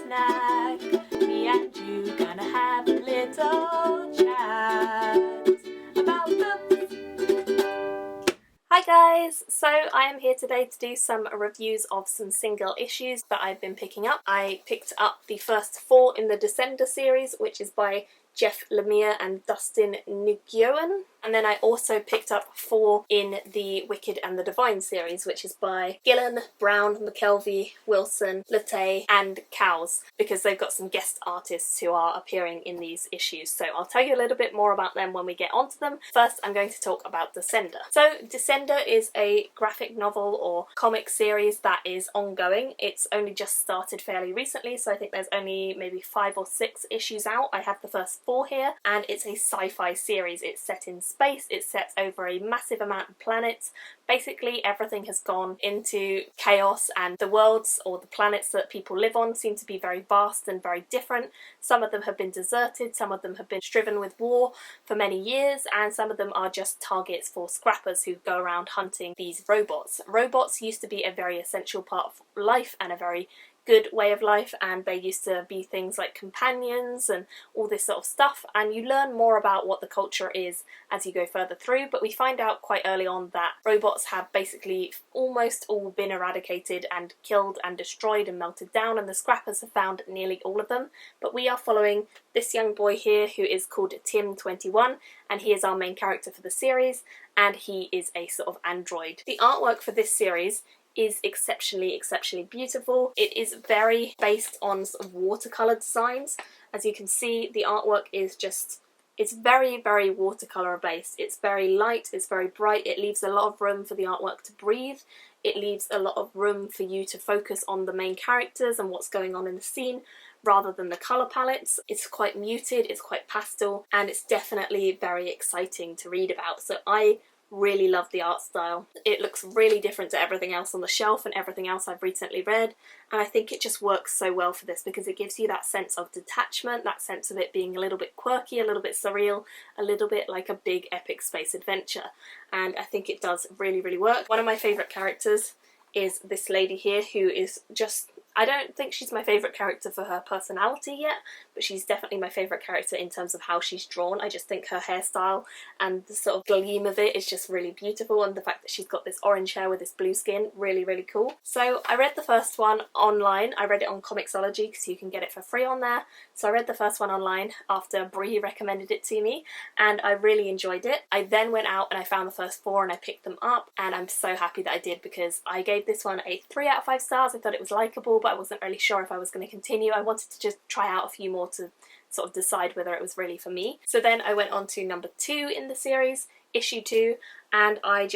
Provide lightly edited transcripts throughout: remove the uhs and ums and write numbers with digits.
snack. Me and you gonna have a little chat about books. Hi guys! So I am here today to do some reviews of some single issues that I've been picking up. I picked up the first 4 in the Descender series, which is by Jeff Lemire and Dustin Nguyen. And then I also picked up 4 in the Wicked and the Divine series, which is by Gillen, Brown, McKelvey, Wilson, Latte and Cowles, because they've got some guest artists who are appearing in these issues. So I'll tell you a little bit more about them when we get onto them. First, I'm going to talk about Descender. So Descender is a graphic novel or comic series that is ongoing. It's only just started fairly recently, so I think there's only maybe 5 or 6 issues out. I have the first 4 here, and it's a sci-fi series. It's set in space, it's set over a massive amount of planets. Basically everything has gone into chaos, and the worlds or the planets that people live on seem to be very vast and very different. Some of them have been deserted, some of them have been striven with war for many years, and some of them are just targets for scrappers who go around hunting these robots. Robots used to be a very essential part of life and a very good way of life, and they used to be things like companions and all this sort of stuff, and you learn more about what the culture is as you go further through. But we find out quite early on that robots have basically almost all been eradicated and killed and destroyed and melted down, and the scrappers have found nearly all of them. But we are following this young boy here who is called Tim 21, and he is our main character for the series, and he is a sort of android. The artwork for this series is exceptionally beautiful. It is very based on sort of watercolour designs. As you can see, the artwork is just, it's very watercolour based. It's very light, it's very bright, it leaves a lot of room for the artwork to breathe. It leaves a lot of room for you to focus on the main characters and what's going on in the scene, rather than the colour palettes. It's quite muted, it's quite pastel, and it's definitely very exciting to read about. So I really love the art style. It looks really different to everything else on the shelf and everything else I've recently read, and I think it just works so well for this because it gives you that sense of detachment, that sense of it being a little bit quirky, a little bit surreal, a little bit like a big epic space adventure, and I think it does really work. One of my favourite characters is this lady here, who is just, I don't think she's my favourite character for her personality yet, but she's definitely my favourite character in terms of how she's drawn. I just think her hairstyle and the sort of gleam of it is just really beautiful, and the fact that she's got this orange hair with this blue skin, really cool. So I read the first one online. I read it on Comixology because you can get it for free on there. So I read the first one online after Brie recommended it to me, and I really enjoyed it. I then went out and I found the first 4 and I picked them up, and I'm so happy that I did because I gave this one a 3 out of 5 stars. I thought it was likeable, but I wasn't really sure if I was going to continue. I wanted to just try out a few more to sort of decide whether it was really for me. So then I went on to number 2 in the series, issue 2, and I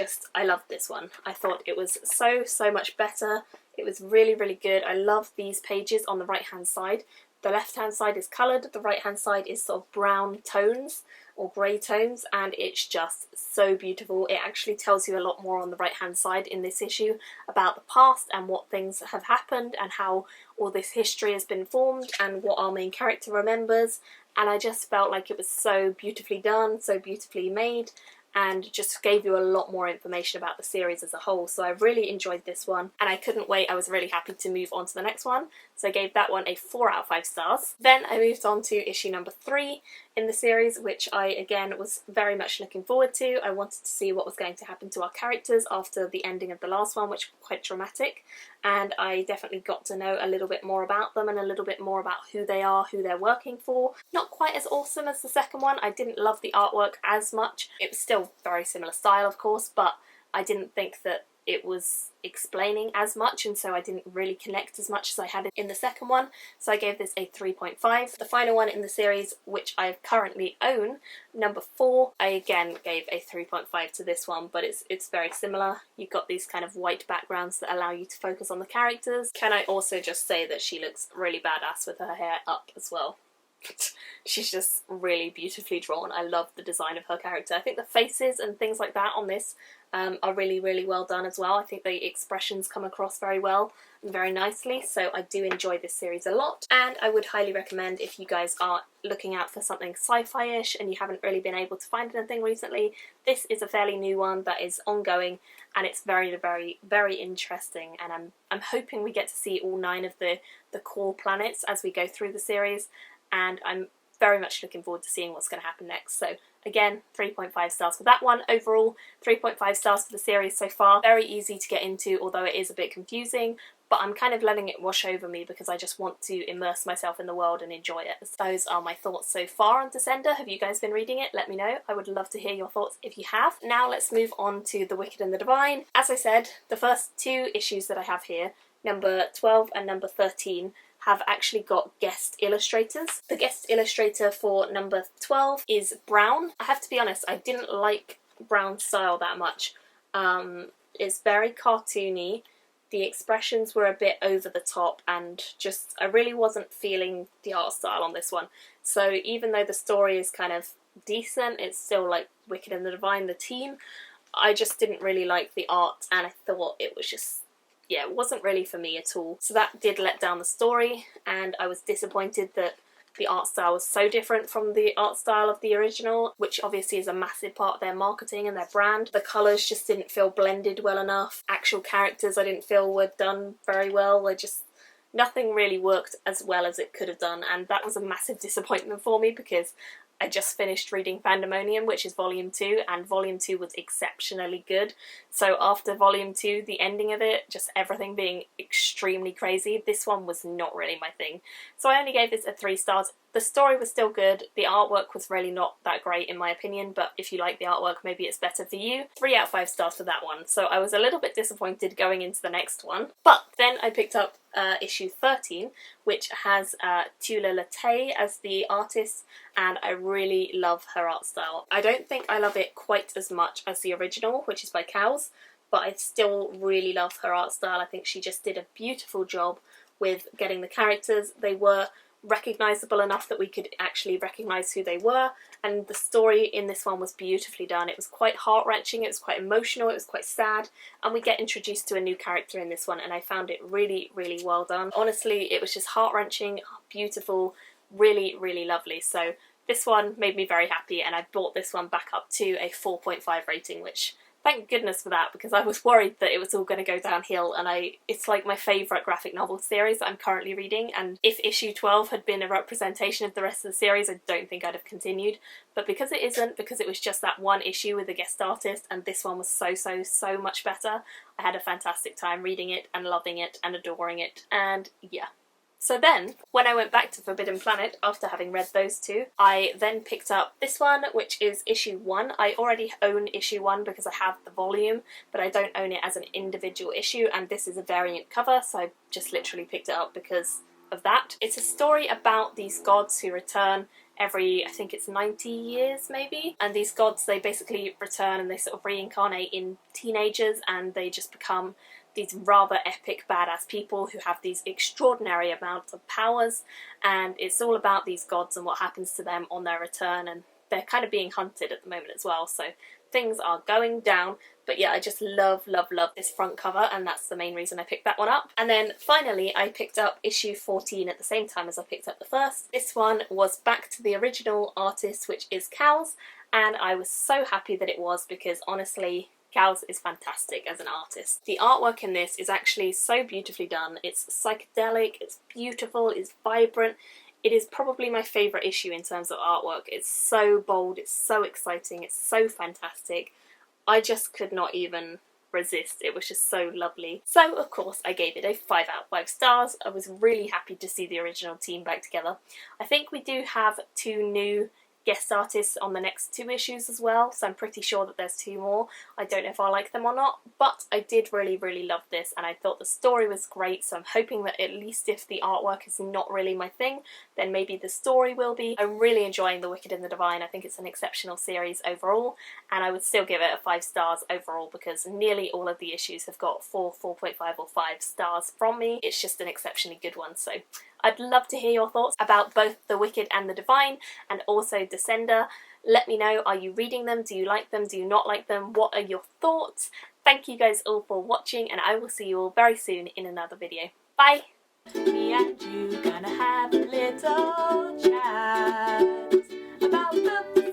loved this one. I thought it was so much better. It was really good. I love these pages on the right hand side. The left hand side is coloured, the right hand side is sort of brown tones or grey tones, and it's just so beautiful. It actually tells you a lot more on the right hand side in this issue about the past and what things have happened and how all this history has been formed and what our main character remembers, and I just felt like it was so beautifully done, so beautifully made, and just gave you a lot more information about the series as a whole. So I really enjoyed this one, and I couldn't wait. I was really happy to move on to the next one, so I gave that one a 4 out of 5 stars. Then I moved on to issue number 3 in the series, which I again was very much looking forward to. I wanted to see what was going to happen to our characters after the ending of the last one, which was quite dramatic, and I definitely got to know a little bit more about them and a little bit more about who they are, who they're working for. Not quite as awesome as the second one. I didn't love the artwork as much. It was still very similar style, of course, but I didn't think that it was explaining as much, and so I didn't really connect as much as I had in the second one, so I gave this a 3.5. The final one in the series, which I currently own, number 4, I again gave a 3.5 to this one, but it's very similar. You've got these kind of white backgrounds that allow you to focus on the characters. Can I also just say that she looks really badass with her hair up as well? she's just really beautifully drawn. I love the design of her character. I think the faces and things like that on this are really, really well done as well. I think the expressions come across very well and very nicely, so I do enjoy this series a lot, and I would highly recommend if you guys are looking out for something sci-fi-ish and you haven't really been able to find anything recently. This is a fairly new one that is ongoing, and it's very, very, very interesting, and I'm hoping we get to see all 9 of the core planets as we go through the series, and I'm very much looking forward to seeing what's going to happen next. So again, 3.5 stars for that one. Overall, 3.5 stars for the series so far. Very easy to get into, although it is a bit confusing, but I'm kind of letting it wash over me because I just want to immerse myself in the world and enjoy it. Those are my thoughts so far on Descender. Have you guys been reading it? Let me know. I would love to hear your thoughts if you have. Now let's move on to The Wicked and the Divine. As I said, the first 2 issues that I have here, number 12 and number 13, have actually got guest illustrators. The guest illustrator for number 12 is Brown. I have to be honest, I didn't like Brown's style that much. It's very cartoony, the expressions were a bit over the top, and just I really wasn't feeling the art style on this one. So even though the story is kind of decent, it's still like Wicked and the Divine, the team, I just didn't really like the art, and I thought it was just, yeah, it wasn't really for me at all. So that did let down the story, and I was disappointed that the art style was so different from the art style of the original, which obviously is a massive part of their marketing and their brand. The colours just didn't feel blended well enough. Actual characters I didn't feel were done very well. Nothing really worked as well as it could have done, and that was a massive disappointment for me because I just finished reading Pandemonium, which is Volume 2, and Volume 2 was exceptionally good. So after Volume 2, the ending of it, just everything being extremely crazy, this one was not really my thing. So I only gave this a 3 stars. The story was still good, the artwork was really not that great in my opinion, but if you like the artwork, maybe it's better for you. 3 out of 5 stars for that one. So I was a little bit disappointed going into the next one. But then I picked up issue 13, which has Tula Latay as the artist, and I really love her art style. I don't think I love it quite as much as the original, which is by Cows, but I still really love her art style. I think she just did a beautiful job with getting the characters. They were recognisable enough that we could actually recognise who they were, and the story in this one was beautifully done. It was quite heart-wrenching, it was quite emotional, it was quite sad, and we get introduced to a new character in this one, and I found it really, really well done. Honestly, it was just heart-wrenching, beautiful, really, really lovely. So this one made me very happy, and I brought this one back up to a 4.5 rating, which thank goodness for that, because I was worried that it was all going to go downhill, and it's like my favourite graphic novel series that I'm currently reading, and if issue 12 had been a representation of the rest of the series, I don't think I'd have continued. But because it isn't, because it was just that one issue with a guest artist, and this one was so much better, I had a fantastic time reading it and loving it and adoring it, and yeah. So then, when I went back to Forbidden Planet after having read those 2, I then picked up this one, which is issue 1. I already own issue 1 because I have the volume, but I don't own it as an individual issue, and this is a variant cover, so I just literally picked it up because of that. It's a story about these gods who return every, I think it's 90 years maybe, and these gods, they basically return and they sort of reincarnate in teenagers, and they just become these rather epic badass people who have these extraordinary amounts of powers, and it's all about these gods and what happens to them on their return, and they're kind of being hunted at the moment as well, so things are going down. But yeah, I just love this front cover, and that's the main reason I picked that one up. And then finally I picked up issue 14 at the same time as I picked up the first. This one was back to the original artist, which is Cows, and I was so happy that it was, because honestly, Cows is fantastic as an artist. The artwork in this is actually so beautifully done. It's psychedelic, it's beautiful, it's vibrant. It is probably my favourite issue in terms of artwork. It's so bold, it's so exciting, it's so fantastic. I just could not even resist. It was just so lovely. So of course I gave it a 5 out of 5 stars. I was really happy to see the original team back together. I think we do have 2 new guest artists on the next 2 issues as well, so I'm pretty sure that there's 2 more. I don't know if I like them or not, but I did really love this, and I thought the story was great, so I'm hoping that at least if the artwork is not really my thing, then maybe the story will be. I'm really enjoying The Wicked and the Divine. I think it's an exceptional series overall, and I would still give it a 5 stars overall because nearly all of the issues have got 4, 4.5 or 5 stars from me. It's just an exceptionally good one, so I'd love to hear your thoughts about both The Wicked and the Divine, and also Descender. Let me know, are you reading them? Do you like them? Do you not like them? What are your thoughts? Thank you guys all for watching, and I will see you all very soon in another video. Bye! Me and you gonna have a little chat about books.